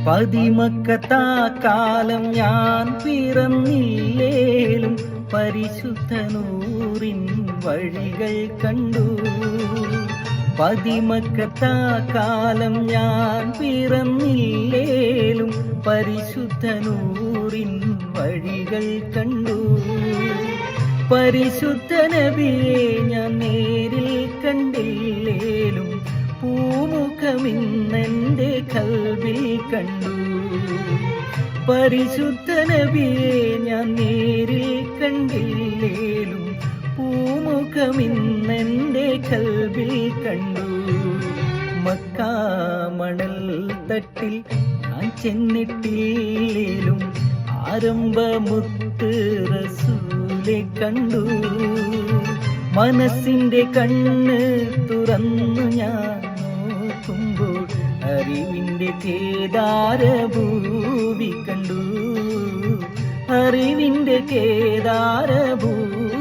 പതിമക്കത്താ കാലം ഞാൻ പിറന്നില്ലേലും പരിശുദ്ധനൂറിൻ വഴികൾ കണ്ടു. പതിമക്കത്താ കാലം ഞാൻ പിറന്നില്ലേലും പരിശുദ്ധനൂറിൻ വഴികൾ കണ്ടു. പരിശുദ്ധ നബിയെ ഞാൻ നേരിൽ കണ്ടില്ലേലും പൂമുഖമിന്നെൻ്റെ കൽവിൽ കണ്ടു. പരിശുദ്ധ നബിയെ ഞാൻ നേരിൽ കണ്ടില്ലേലും പൂമുഖമിന്നെൻ്റെ കൽവിൽ കണ്ടു. മക്കാ മണൽ തട്ടിൽ ഞാൻ ചെന്നിട്ടില്ലേലും ആരംഭമുത്ത് റസൂലെ കണ്ടു. മനസ്സിൻ്റെ കണ്ണ് തുറന്നു ഞാൻ നോക്കുമ്പോൾ അറിവിൻ്റെ കേദാരഭൂവി കണ്ടു. അറിവിൻ്റെ കേദാരഭൂവി